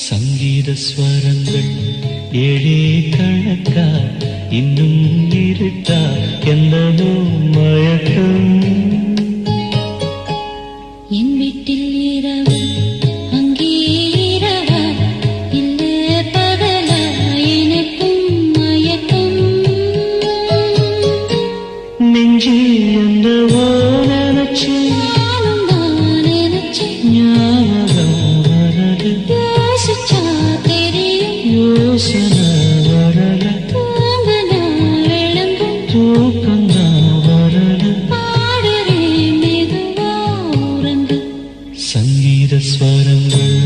சங்கீத ஸ்வரங்கள் ஏழே கணக்கா இன்னும் இருட்டா என்னதோ மயக்கம். என் வீட்டில் இரவு அங்கே இரவா இல்ல பகலா எனக்கும் மயக்கம். நெஞ்சி என்னவோ நினைச்சு நானும் தான் நினைச்சேன் ஞாபகம் வரது யோசிச்சா தெரியும் யோசனை வரல தூங்கனா விளங்கும் தூக்கம்தான் வரல பாடுறேன் மெதுவா உறங்கு. சங்கீத ஸ்வரங்கள்